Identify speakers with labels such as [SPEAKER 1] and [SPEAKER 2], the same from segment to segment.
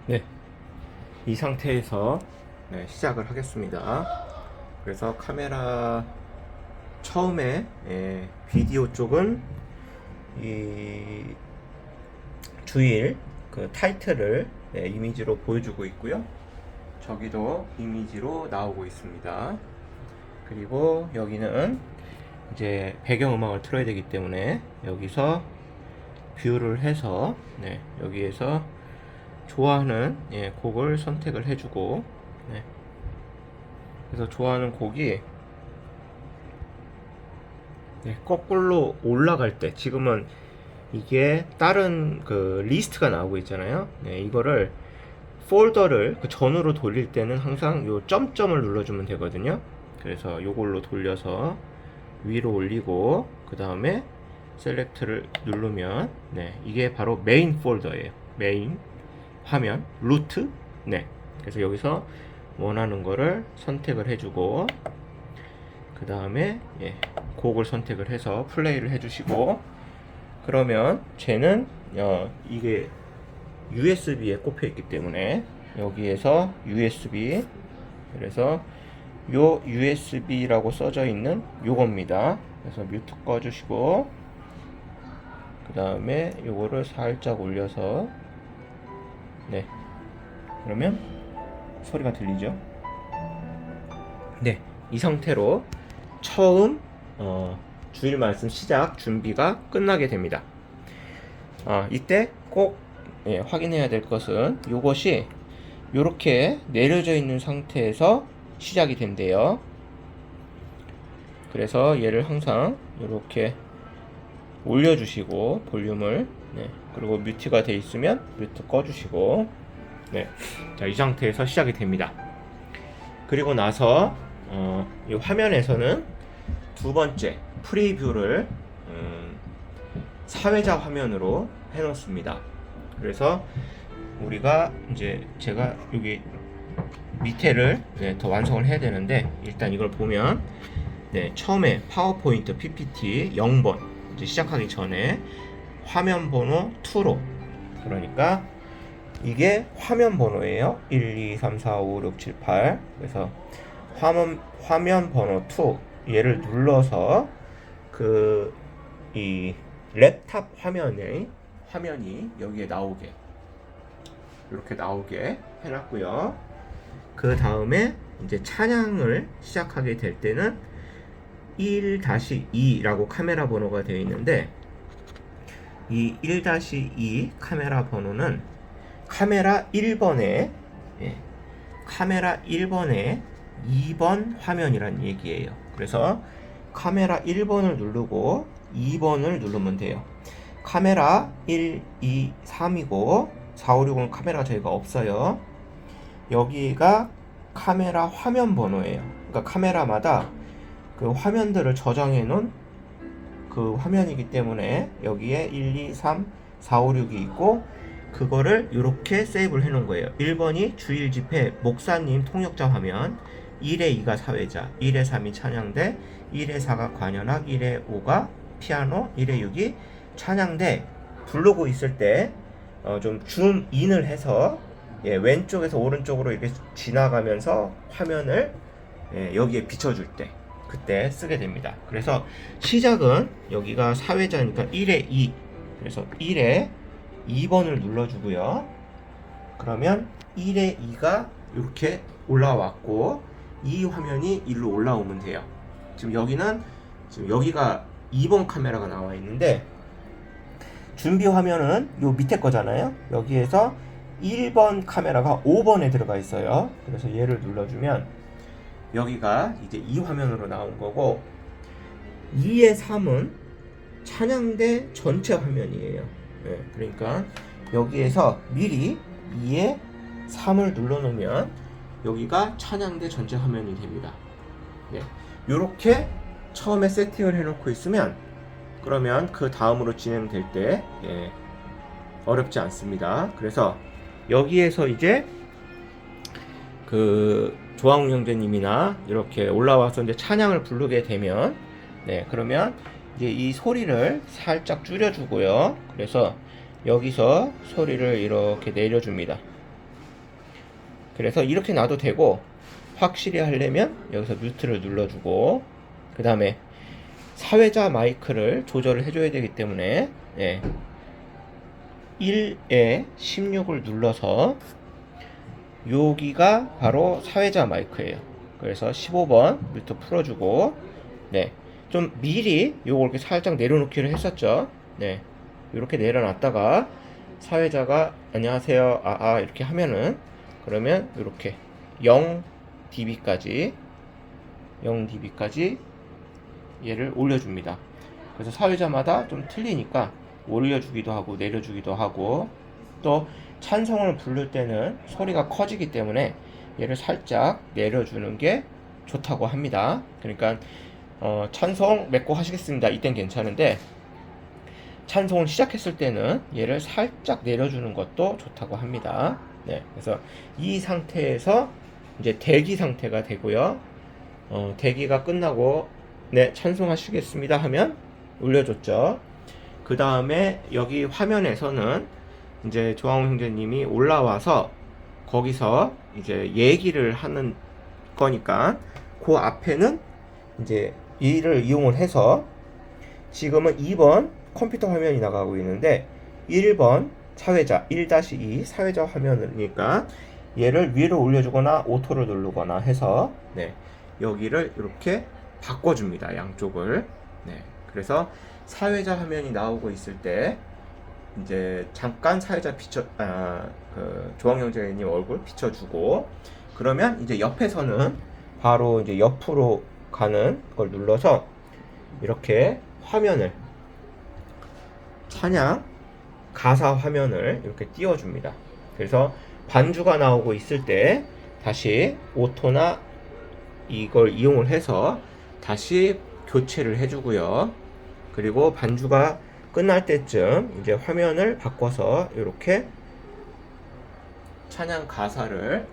[SPEAKER 1] 네, 이 상태에서 시작을 하겠습니다. 그래서 카메라 처음에 비디오 쪽은 이 주일 그 타이틀을 이미지로 보여주고 있고요. 저기도 이미지로 나오고 있습니다. 그리고 여기는 이제 배경음악을 틀어야 되기 때문에 여기서 뷰를 해서 여기에서 좋아하는 곡을 선택을 해주고, 그래서 좋아하는 곡이 거꾸로 올라갈 때, 지금은 이게 다른 그 리스트가 나오고 있잖아요. 이거를 폴더를 그 전으로 돌릴 때는 항상 요 점점을 눌러주면 되거든요. 그래서 요걸로 돌려서 위로 올리고 그 다음에 셀렉트를 누르면 이게 바로 메인 폴더예요. 메인 화면 루트. 그래서 여기서 원하는 거를 선택을 해주고 그 다음에 곡을 선택을 해서 플레이를 해주시고, 그러면 쟤는 이게 USB에 꼽혀 있기 때문에 여기에서 USB, 그래서 요 USB라고 써져 있는 요겁니다. 그래서 뮤트 꺼주시고 그 다음에 요거를 살짝 올려서 그러면 소리가 들리죠. 이 상태로 처음 주일 말씀 시작 준비가 끝나게 됩니다. 이때 꼭 확인해야 될 것은 이것이 이렇게 내려져 있는 상태에서 시작이 된대요. 그래서 얘를 항상 이렇게 올려주시고 볼륨을 그리고 뮤트가 돼 있으면 뮤트 꺼주시고 자, 이 상태에서 시작이 됩니다. 그리고 나서 이 화면에서는 두 번째 프리뷰를 사회자 화면으로 해놓습니다. 그래서 우리가 이제 제가 여기 밑에를 더 완성을 해야 되는데, 일단 이걸 보면 처음에 파워포인트 PPT 0번 이제 시작하기 전에 화면 번호 2로, 그러니까 이게 화면 번호예요. 1, 2, 3, 4, 5, 6, 7, 8. 그래서 화면 번호 2 얘를 눌러서 이 랩탑 화면이 여기에 나오게, 이렇게 나오게 해놨고요. 그 다음에 이제 찬양을 시작하게 될 때는 1-2라고 카메라 번호가 되어 있는데, 이 1-2 카메라 번호는 카메라 1번에 2번 화면이란 얘기예요. 그래서 카메라 1번을 누르고 2번을 누르면 돼요. 카메라 1, 2, 3이고 4, 5, 6은 카메라가 저희가 없어요. 여기가 카메라 화면 번호예요. 그러니까 카메라마다 그 화면들을 저장해 놓은 그 화면이기 때문에 여기에 1, 2, 3, 4, 5, 6이 있고, 그거를 이렇게 세이브를 해 놓은 거예요. 1번이 주일 집회 목사님 통역자 화면, 1에 2가 사회자, 1에 3이 찬양대, 1에 4가 관현악, 1에 5가 피아노, 1에 6이 찬양대. 부르고 있을 때 좀 줌인을 해서 왼쪽에서 오른쪽으로 이렇게 지나가면서 화면을 여기에 비춰줄 때, 그때 쓰게 됩니다. 그래서 시작은 여기가 사회자니까 1에 2, 그래서 1에 2번을 눌러주고요. 그러면 1에 2가 이렇게 올라왔고 이 화면이 일로 올라오면 돼요. 지금 여기가 2번 카메라가 나와 있는데, 준비 화면은 요 밑에 거잖아요. 여기에서 1번 카메라가 5번에 들어가 있어요. 그래서 얘를 눌러주면 여기가 이제 이 화면으로 나온 거고, 2의 3은 찬양대 전체 화면이에요. 그러니까 여기에서 미리 2의 3을 눌러놓으면 여기가 찬양대 전체 화면이 됩니다. 이렇게 처음에 세팅을 해놓고 있으면, 그러면 그 다음으로 진행될 때 어렵지 않습니다. 그래서 여기에서 이제 그 조항우 형제님이나 이렇게 올라와서 이제 찬양을 부르게 되면 그러면 이제 이 소리를 살짝 줄여주고요. 그래서 여기서 소리를 이렇게 내려줍니다. 그래서 이렇게 놔도 되고, 확실히 하려면 여기서 뮤트를 눌러주고, 그 다음에 사회자 마이크를 조절을 해줘야 되기 때문에 1에 16을 눌러서 여기가 바로 사회자 마이크예요. 그래서 15번 뮤트 풀어주고, 좀 미리 요걸 이렇게 살짝 내려놓기를 했었죠. 이렇게 내려놨다가 사회자가 안녕하세요 이렇게 하면은, 그러면 이렇게 0dB까지 얘를 올려줍니다. 그래서 사회자마다 좀 틀리니까 올려주기도 하고 내려주기도 하고, 또 찬송을 부를 때는 소리가 커지기 때문에 얘를 살짝 내려주는 게 좋다고 합니다. 그러니까 찬송 맺고 하시겠습니다, 이땐 괜찮은데, 찬송을 시작했을 때는 얘를 살짝 내려주는 것도 좋다고 합니다. 그래서 이 상태에서 이제 대기 상태가 되고요. 대기가 끝나고 찬송하시겠습니다 하면 올려줬죠. 그 다음에 여기 화면에서는 이제 조항우 형제님이 올라와서 거기서 이제 얘기를 하는 거니까, 그 앞에는 이제 이를 이용을 해서 지금은 2번 컴퓨터 화면이 나가고 있는데 1번 사회자 1-2 사회자 화면이니까 얘를 위로 올려주거나 오토를 누르거나 해서 여기를 이렇게 바꿔줍니다, 양쪽을. 그래서 사회자 화면이 나오고 있을 때 이제 잠깐 사회자 조항 형제님 얼굴 비춰주고, 그러면 이제 옆에서는 바로 이제 옆으로 가는 걸 눌러서 이렇게 화면을, 찬양 가사 화면을 이렇게 띄워줍니다. 그래서 반주가 나오고 있을 때 다시 오토나 이걸 이용을 해서 다시 교체를 해주고요. 그리고 반주가 끝날 때쯤 이제 화면을 바꿔서 이렇게 찬양 가사를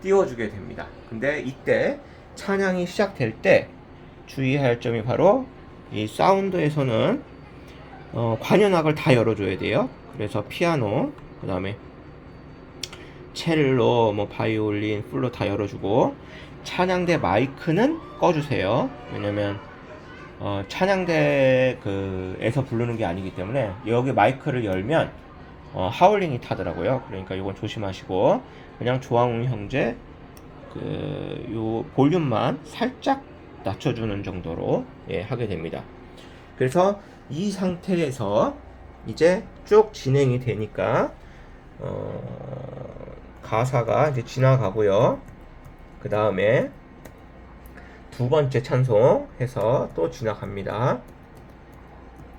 [SPEAKER 1] 띄워주게 됩니다. 근데 이때 찬양이 시작될 때 주의할 점이 바로 이 사운드에서는 관현악을 다 열어줘야 돼요. 그래서 피아노, 그 다음에 첼로, 바이올린, 플룻 다 열어주고, 찬양대 마이크는 꺼주세요. 왜냐면 찬양대에서 부르는 게 아니기 때문에 여기 마이크를 열면 하울링이 타더라고요. 그러니까 이건 조심하시고, 그냥 조항우 형제 요 볼륨만 살짝 낮춰주는 정도로 하게 됩니다. 그래서 이 상태에서 이제 쭉 진행이 되니까 가사가 이제 지나가고요. 그 다음에 두 번째 찬송 해서 또 지나갑니다.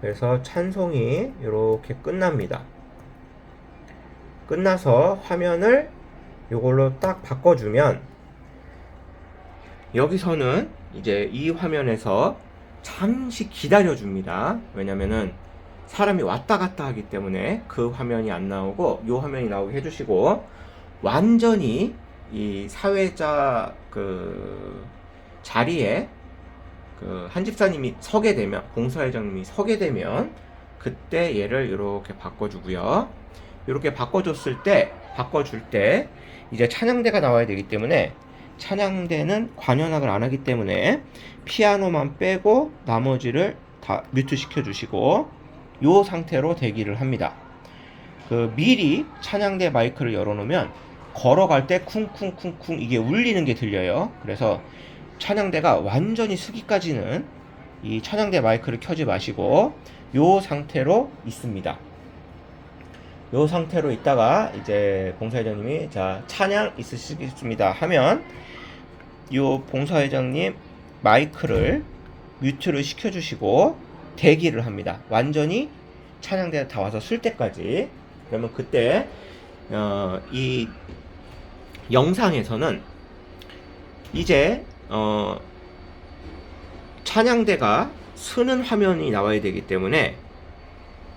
[SPEAKER 1] 그래서 찬송이 이렇게 끝납니다. 끝나서 화면을 이걸로 딱 바꿔주면, 여기서는 이제 이 화면에서 잠시 기다려줍니다. 왜냐면은 사람이 왔다 갔다 하기 때문에 그 화면이 안 나오고 이 화면이 나오게 해주시고, 완전히 이 사회자 자리에 한 집사님이 서게 되면, 봉사회장님이 서게 되면 그때 얘를 이렇게 바꿔주고요. 이렇게 바꿔줄 때 이제 찬양대가 나와야 되기 때문에, 찬양대는 관현악을 안 하기 때문에 피아노만 빼고 나머지를 다 뮤트 시켜주시고, 이 상태로 대기를 합니다. 미리 찬양대 마이크를 열어놓으면 걸어갈 때 쿵쿵쿵쿵 이게 울리는 게 들려요. 그래서 찬양대가 완전히 쓰기까지는 이 찬양대 마이크를 켜지 마시고 이 상태로 있습니다. 이 상태로 있다가 이제 봉사회장님이 자, 찬양 있으시겠습니다 하면 이 봉사회장님 마이크를 뮤트를 시켜주시고 대기를 합니다. 완전히 찬양대가 다 와서 쓸 때까지. 그러면 그때 이 영상에서는 이제 찬양대가 쓰는 화면이 나와야 되기 때문에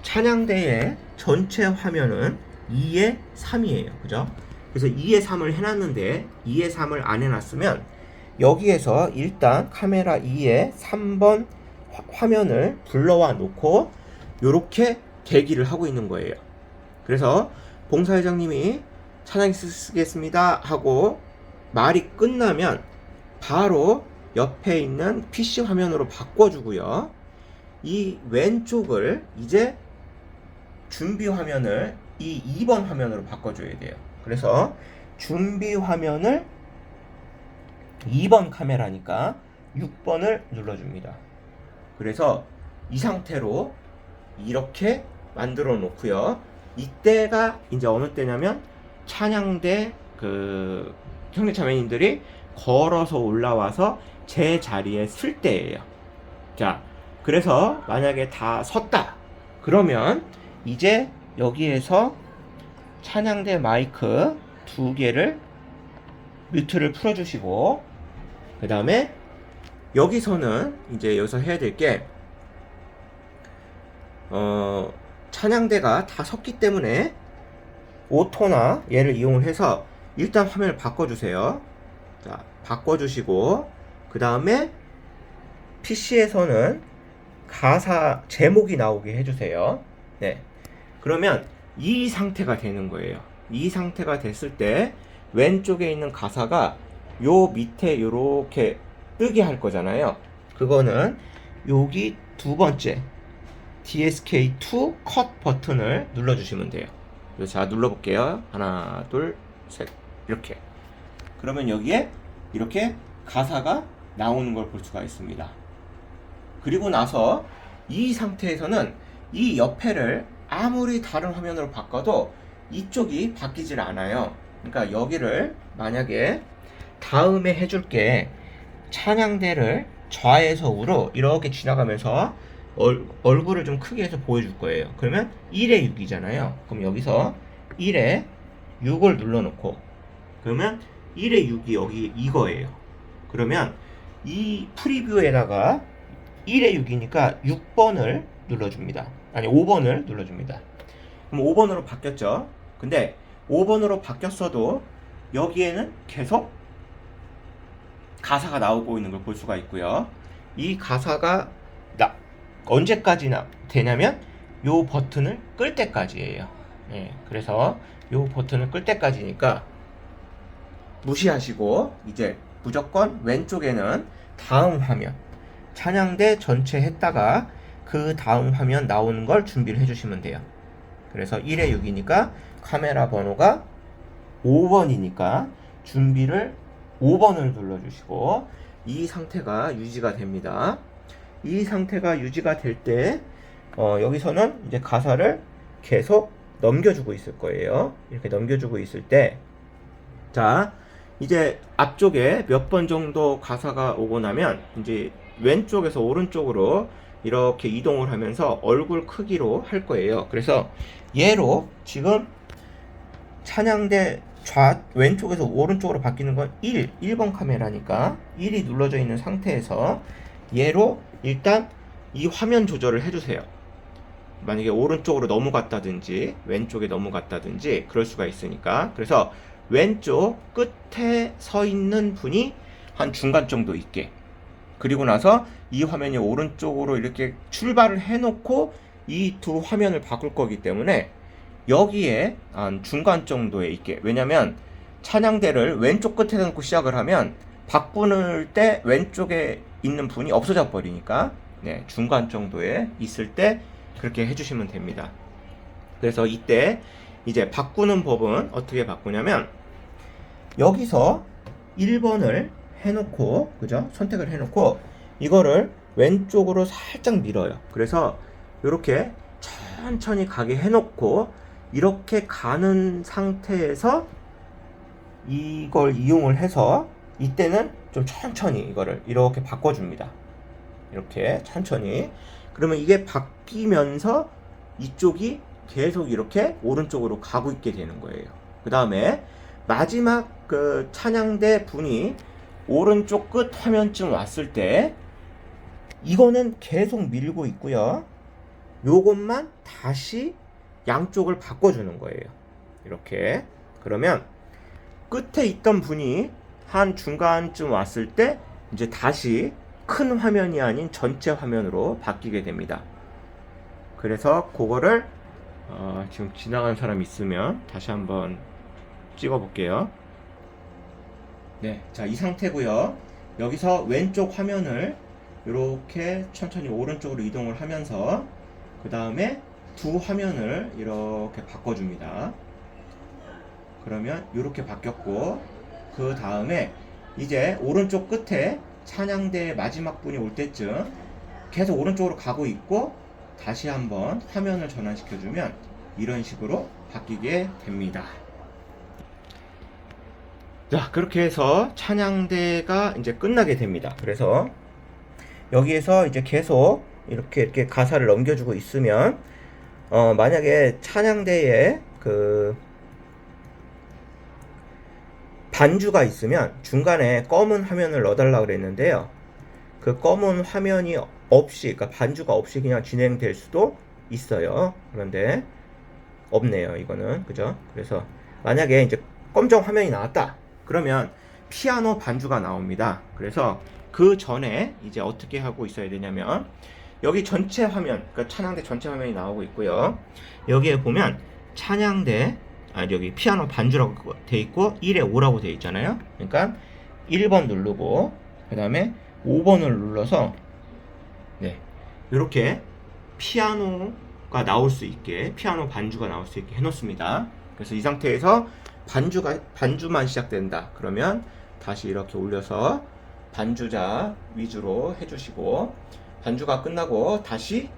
[SPEAKER 1] 찬양대의 전체 화면은 2의 3이에요. 그죠? 그래서 2의 3을 해놨는데 2의 3을 안 해놨으면 여기에서 일단 카메라 2의 3번 화면을 불러와 놓고 이렇게 대기를 하고 있는 거예요. 그래서 봉사회장님이 찬양기 쓰겠습니다 하고 말이 끝나면 바로 옆에 있는 PC 화면으로 바꿔주고요. 이 왼쪽을 이제 준비 화면을 이 2번 화면으로 바꿔줘야 돼요. 그래서 준비 화면을 2번 카메라니까 6번을 눌러줍니다. 그래서 이 상태로 이렇게 만들어 놓고요. 이때가 이제 어느 때냐면 찬양대 그 형제자매님들이 걸어서 올라와서 제 자리에 쓸 때예요. 자, 그래서 만약에 다 섰다 그러면 이제 여기에서 찬양대 마이크 2개를 뮤트를 풀어주시고, 그 다음에 여기서는 이제 여기서 해야 될 게 찬양대가 다 섰기 때문에 오토나 얘를 이용을 해서 일단 화면을 바꿔주세요. 자, 바꿔주시고 그 다음에 PC에서는 가사 제목이 나오게 해주세요. 네, 그러면 이 상태가 되는 거예요. 이 상태가 됐을 때 왼쪽에 있는 가사가 요 밑에 요렇게 뜨게 할 거잖아요. 그거는 여기 두 번째 DSK2 컷 버튼을 눌러주시면 돼요. 자, 눌러볼게요. 하나, 둘, 셋. 이렇게. 그러면 여기에 이렇게 가사가 나오는 걸 볼 수가 있습니다. 그리고 나서 이 상태에서는 이 옆에를 아무리 다른 화면으로 바꿔도 이쪽이 바뀌질 않아요. 그러니까 여기를 만약에 다음에 해줄게 찬양대를 좌에서 우로 이렇게 지나가면서 얼굴을 좀 크게 해서 보여줄 거예요. 그러면 1에 6이잖아요. 그럼 여기서 1에 6을 눌러놓고 그러면 1에 6이 여기 이거예요. 그러면 이 프리뷰에다가 1에 6이니까 6번을 눌러줍니다. 아니 5번을 눌러줍니다. 그럼 5번으로 바뀌었죠. 근데 5번으로 바뀌었어도 여기에는 계속 가사가 나오고 있는 걸 볼 수가 있고요. 이 가사가 언제까지나 되냐면 요 버튼을 끌 때까지예요. 예, 그래서 요 버튼을 끌 때까지니까 무시하시고 이제 무조건 왼쪽에는 다음 화면 찬양대 전체 했다가 그 다음 화면 나오는 걸 준비를 해주시면 돼요. 그래서 1에 6이니까 카메라 번호가 5번이니까 준비를 5번을 눌러주시고 이 상태가 유지가 됩니다. 이 상태가 유지가 될 때 여기서는 이제 가사를 계속 넘겨주고 있을 거예요. 이렇게 넘겨주고 있을 때 자, 이제 앞쪽에 몇 번 정도 가사가 오고 나면 이제 왼쪽에서 오른쪽으로 이렇게 이동을 하면서 얼굴 크기로 할 거예요. 그래서 얘로 지금 찬양대 왼쪽에서 오른쪽으로 바뀌는 건 1번 카메라니까 1이 눌러져 있는 상태에서 얘로 일단 이 화면 조절을 해주세요. 만약에 오른쪽으로 넘어갔다든지 왼쪽에 넘어갔다든지 그럴 수가 있으니까. 그래서 왼쪽 끝에 서 있는 분이 한 중간 정도 있게, 그리고 나서 이 화면이 오른쪽으로 이렇게 출발을 해놓고 이 두 화면을 바꿀 거기 때문에 여기에 한 중간 정도에 있게. 왜냐면 찬양대를 왼쪽 끝에 놓고 시작을 하면 바꾸는 때 왼쪽에 있는 분이 없어져 버리니까 네, 중간 정도에 있을 때 그렇게 해주시면 됩니다. 그래서 이때 이제 바꾸는 법은 어떻게 바꾸냐면 여기서 1번을 해놓고, 그죠? 선택을 해놓고 이거를 왼쪽으로 살짝 밀어요. 그래서 이렇게 천천히 가게 해놓고 이렇게 가는 상태에서 이걸 이용을 해서 이때는 좀 천천히 이거를 이렇게 바꿔줍니다. 이렇게 천천히. 그러면 이게 바뀌면서 이쪽이 계속 이렇게 오른쪽으로 가고 있게 되는 거예요. 그 다음에 마지막 그 찬양대 분이 오른쪽 끝 화면쯤 왔을 때 이거는 계속 밀고 있고요. 요것만 다시 양쪽을 바꿔주는 거예요. 이렇게. 그러면 끝에 있던 분이 한 중간쯤 왔을 때 이제 다시 큰 화면이 아닌 전체 화면으로 바뀌게 됩니다. 그래서 그거를 지금 지나간 사람 있으면 다시 한번 찍어 볼게요. 네, 자, 이 상태고요. 여기서 왼쪽 화면을 이렇게 천천히 오른쪽으로 이동을 하면서 그 다음에 두 화면을 이렇게 바꿔줍니다. 그러면 이렇게 바뀌었고, 그 다음에 이제 오른쪽 끝에 찬양대 마지막 분이 올 때쯤 계속 오른쪽으로 가고 있고, 다시 한번 화면을 전환시켜주면 이런 식으로 바뀌게 됩니다. 자, 그렇게 해서 찬양대가 이제 끝나게 됩니다. 그래서 여기에서 이제 계속 이렇게 가사를 넘겨주고 있으면 만약에 찬양대에 그 반주가 있으면 중간에 검은 화면을 넣어달라 그랬는데요. 그 검은 화면이 없이, 그러니까 반주가 없이 그냥 진행될 수도 있어요. 그런데 없네요, 이거는. 그죠? 그래서 만약에 이제 검정 화면이 나왔다. 그러면 피아노 반주가 나옵니다. 그래서 그 전에 이제 어떻게 하고 있어야 되냐면, 여기 전체 화면, 그러니까 찬양대 전체 화면이 나오고 있고요. 여기에 보면 찬양대, 여기 피아노 반주라고 돼 있고 1에 5라고 돼 있잖아요. 그러니까 1번 누르고 그 다음에 5번을 눌러서 네, 이렇게 피아노가 나올 수 있게, 피아노 반주가 나올 수 있게 해놓습니다. 그래서 이 상태에서 반주만 시작된다. 그러면 다시 이렇게 올려서 반주자 위주로 해주시고, 반주가 끝나고 다시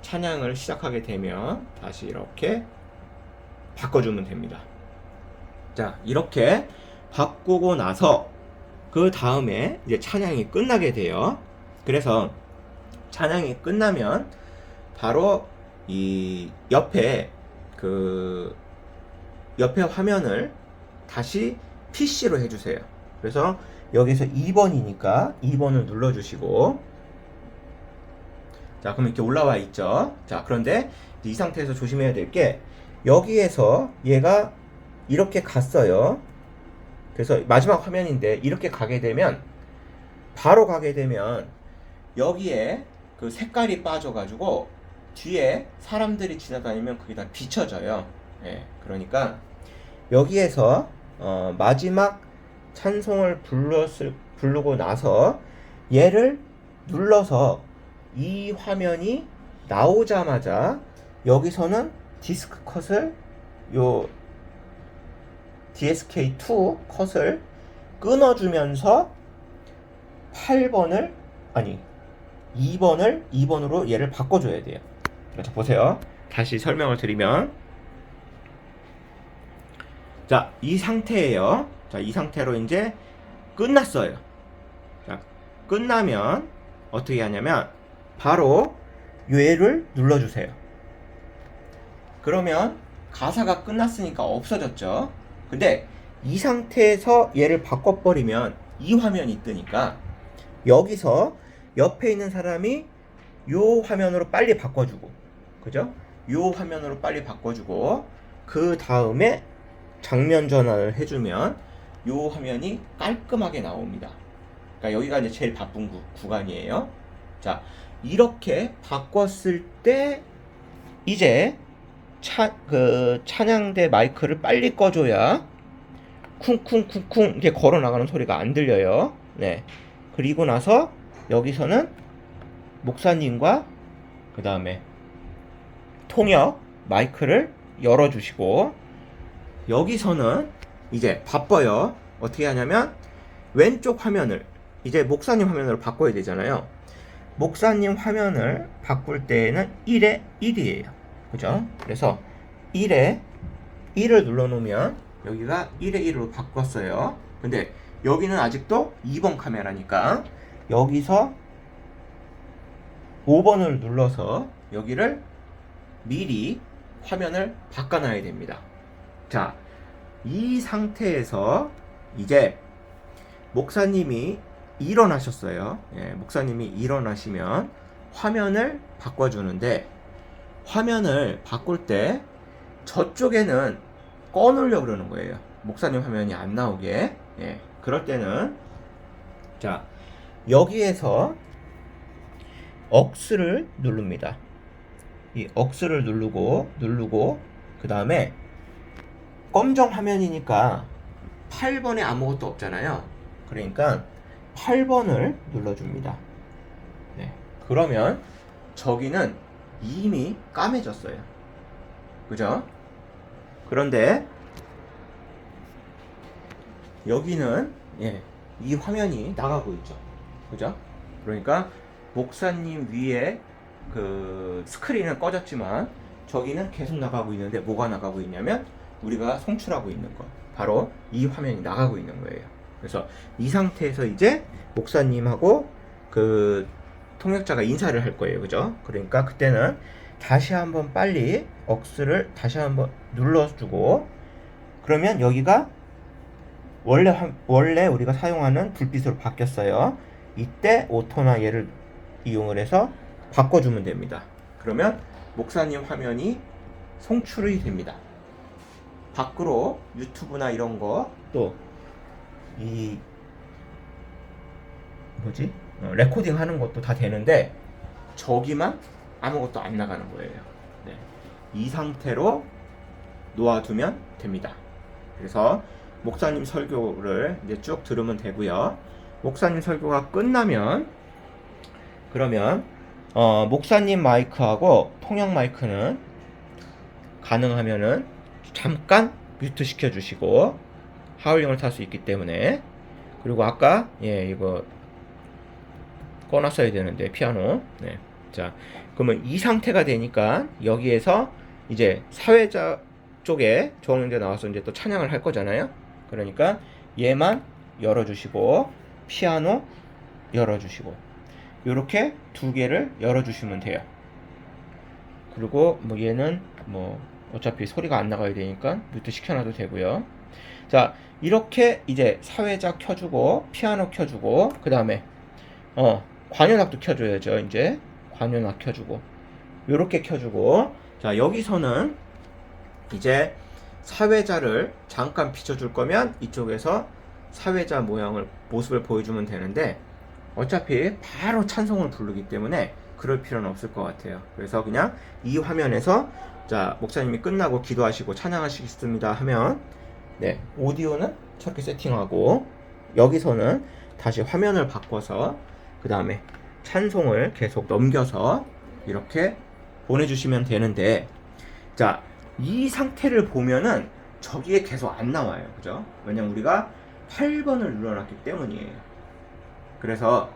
[SPEAKER 1] 찬양을 시작하게 되면 다시 이렇게 바꿔주면 됩니다. 자, 이렇게 바꾸고 나서 그 다음에 이제 찬양이 끝나게 돼요. 그래서 찬양이 끝나면 바로 이 옆에 화면을 다시 PC로 해주세요. 그래서 여기서 2번이니까 2번을 눌러주시고, 자, 그럼 이렇게 올라와 있죠. 자, 그런데 이 상태에서 조심해야 될 게, 여기에서 얘가 이렇게 갔어요. 그래서 마지막 화면인데 이렇게 가게 되면, 바로 가게 되면 여기에 그 색깔이 빠져가지고 뒤에 사람들이 지나다니면 그게 다 비춰져요. 예, 그러니까 여기에서 마지막 찬송을 부르고 나서 얘를 눌러서 이 화면이 나오자마자 여기서는 디스크 컷을, 요 DSK2 컷을 끊어주면서 2번으로 얘를 바꿔줘야 돼요. 자, 보세요. 다시 설명을 드리면, 자, 이 상태예요. 자, 이 상태로 이제 끝났어요. 자, 끝나면 어떻게 하냐면 바로 얘를 눌러주세요. 그러면 가사가 끝났으니까 없어졌죠. 근데 이 상태에서 얘를 바꿔버리면 이 화면이 뜨니까 여기서 옆에 있는 사람이 요 화면으로 빨리 바꿔주고, 그죠? 요 화면으로 빨리 바꿔주고, 그 다음에 장면 전환을 해주면 요 화면이 깔끔하게 나옵니다. 그러니까 여기가 이제 제일 바쁜 구간이에요. 자, 이렇게 바꿨을 때 이제 찬양대 마이크를 빨리 꺼줘야 쿵쿵쿵쿵 이렇게 걸어 나가는 소리가 안 들려요. 네. 그리고 나서 여기서는 목사님과 그 다음에 통역 마이크를 열어주시고, 여기서는 이제 바빠요. 어떻게 하냐면 왼쪽 화면을 이제 목사님 화면으로 바꿔야 되잖아요. 목사님 화면을 바꿀 때에는 1에 1이에요. 그죠? 그래서 1에 1을 눌러놓으면 여기가 1에 1으로 바꿨어요. 근데 여기는 아직도 2번 카메라니까 여기서 5번을 눌러서 여기를 미리 화면을 바꿔놔야 됩니다. 자, 이 상태에서 이제 목사님이 일어나셨어요. 예, 목사님이 일어나시면 화면을 바꿔주는데, 화면을 바꿀 때 저쪽에는 꺼놓으려고 그러는 거예요. 목사님 화면이 안 나오게. 예, 그럴 때는 자, 여기에서 억스를 누릅니다. 이 억스를 누르고 그 다음에 검정 화면이니까 8번에 아무것도 없잖아요. 그러니까 8번을 눌러줍니다. 네. 그러면 저기는 이미 까매졌어요. 그죠? 그런데 여기는 이 화면이 나가고 있죠. 그죠? 그러니까 목사님 위에 그 스크린은 꺼졌지만 저기는 계속 나가고 있는데 뭐가 나가고 있냐면 우리가 송출하고 있는 것, 바로 이 화면이 나가고 있는 거예요. 그래서 이 상태에서 이제 목사님하고 그 통역자가 인사를 할 거예요. 그죠? 그러니까 그때는 다시 한번 빨리 억스를 다시 한번 눌러주고, 그러면 여기가 원래 우리가 사용하는 불빛으로 바뀌었어요. 이때 오토나 얘를 이용을 해서 바꿔주면 됩니다. 그러면 목사님 화면이 송출이 됩니다. 밖으로 유튜브나 이런 거, 또 이 레코딩 하는 것도 다 되는데 저기만 아무것도 안 나가는 거예요. 네. 이 상태로 놓아두면 됩니다. 그래서 목사님 설교를 이제 쭉 들으면 되고요. 목사님 설교가 끝나면 그러면 목사님 마이크하고 통역 마이크는 가능하면은 잠깐 뮤트 시켜주시고 하울링을 탈 수 있기 때문에. 그리고 아까 이거 꺼놨어야 되는데 피아노. 네. 자, 그러면 이 상태가 되니까 여기에서 이제 사회자 쪽에 조홍영제 나와서 이제 또 찬양을 할 거잖아요. 그러니까 얘만 열어주시고 피아노 열어주시고 요렇게 두 개를 열어주시면 돼요. 그리고 뭐 얘는 뭐 어차피 소리가 안 나가야 되니까 뮤트 시켜놔도 되고요. 자, 이렇게 이제 사회자 켜주고 피아노 켜주고 그 다음에 관현악도 켜줘야죠. 이제 관현악 켜주고 요렇게 켜주고, 자 여기서는 이제 사회자를 잠깐 비춰줄 거면 이쪽에서 사회자 모습을 보여주면 되는데 어차피 바로 찬송을 부르기 때문에 그럴 필요는 없을 것 같아요. 그래서 그냥 이 화면에서 자 목사님이 끝나고 기도하시고 찬양하시겠습니다 하면 오디오는 저렇게 세팅하고 여기서는 다시 화면을 바꿔서 그 다음에 찬송을 계속 넘겨서 이렇게 보내주시면 되는데, 자 이 상태를 보면은 저기에 계속 안 나와요. 그죠? 왜냐면 우리가 8번을 눌러놨기 때문이에요. 그래서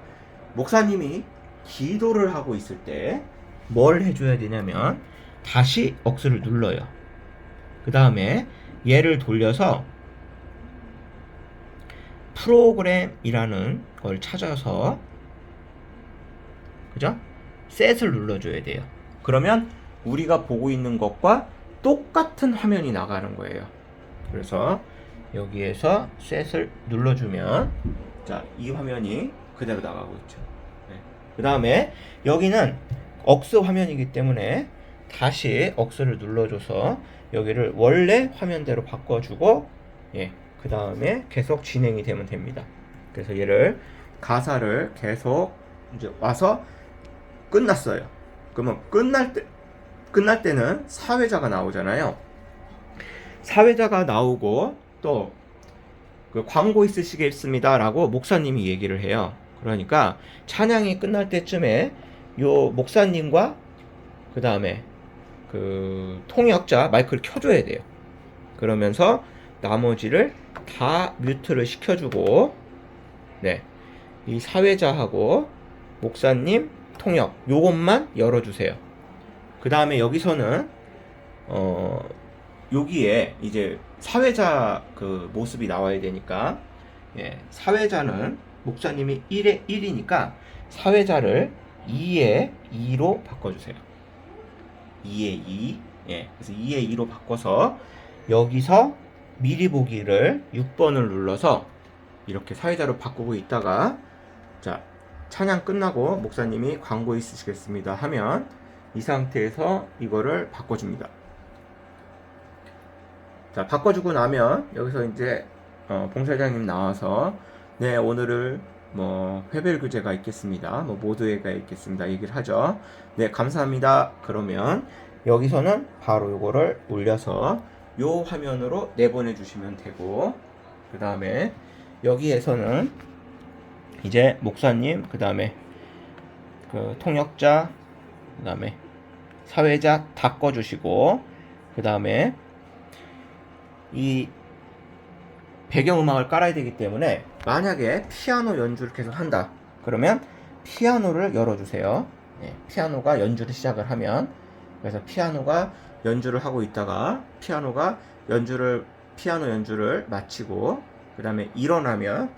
[SPEAKER 1] 목사님이 기도를 하고 있을 때 뭘 해줘야 되냐면 다시 억스를 눌러요. 그 다음에 얘를 돌려서 프로그램이라는 걸 찾아서 그죠? 셋을 눌러줘야 돼요. 그러면 우리가 보고 있는 것과 똑같은 화면이 나가는 거예요. 그래서 여기에서 셋을 눌러주면 자, 이 화면이 그대로 나가고 있죠. 그 다음에 여기는 억스 화면이기 때문에 다시 억스를 눌러줘서 여기를 원래 화면대로 바꿔주고 그 다음에 계속 진행이 되면 됩니다. 그래서 얘를 가사를 계속 이제 와서 끝났어요. 그러면 끝날 때는 사회자가 나오잖아요. 사회자가 나오고 또 그 광고 있으시겠습니다 라고 목사님이 얘기를 해요. 그러니까 찬양이 끝날 때쯤에 요 목사님과 그 다음에 그 통역자 마이크를 켜줘야 돼요. 그러면서 나머지를 다 뮤트를 시켜주고 이 사회자하고 목사님 통역 요것만 열어주세요. 그 다음에 여기서는 여기에 이제 사회자 그 모습이 나와야 되니까 사회자는 목사님이 1에 1이니까 사회자를 2에 2로 바꿔주세요. 2에 2 그래서 2에 2로 바꿔서 여기서 미리 보기를 6번을 눌러서 이렇게 사회자로 바꾸고 있다가 자 찬양 끝나고 목사님이 광고 있으시겠습니다 하면 이 상태에서 이거를 바꿔줍니다. 자 바꿔주고 나면 여기서 이제 봉사장님 나와서 오늘을 뭐 회별 교재가 있겠습니다. 뭐 모두회가 있겠습니다. 얘기를 하죠. 감사합니다. 그러면 여기서는 바로 이거를 올려서 요 화면으로 내보내 주시면 되고, 그 다음에 여기에서는 이제 목사님, 그 다음에 그 통역자, 그 다음에 사회자 다 꺼주시고, 그 다음에 이 배경음악을 깔아야 되기 때문에 만약에 피아노 연주를 계속 한다 그러면 피아노를 열어주세요. 피아노가 연주를 시작을 하면, 그래서 피아노가 연주를 하고 있다가 피아노 연주를 마치고 그 다음에 일어나면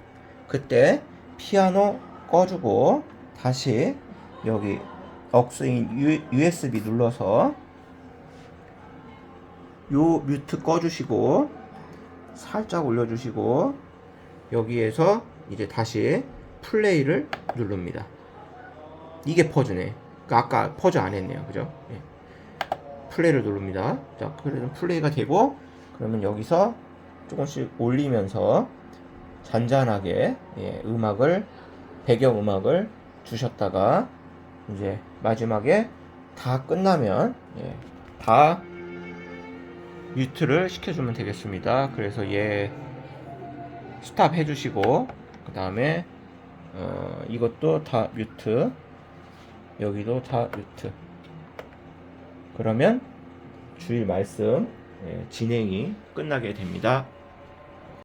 [SPEAKER 1] 그때 피아노 꺼주고 다시 여기 억스인 USB 눌러서 요 뮤트 꺼주시고 살짝 올려주시고 여기에서 이제 다시 플레이를 누릅니다. 이게 퍼즈네. 그러니까 아까 퍼즈 안 했네요. 그죠? 플레이를 누릅니다. 자, 그러면 플레이가 되고, 그러면 여기서 조금씩 올리면서 잔잔하게 배경음악을 주셨다가 이제 마지막에 다 끝나면 다 뮤트를 시켜주면 되겠습니다. 그래서 스탑 해주시고, 그 다음에 이것도 다 뮤트, 여기도 다 뮤트. 그러면 주일 말씀 진행이 끝나게 됩니다.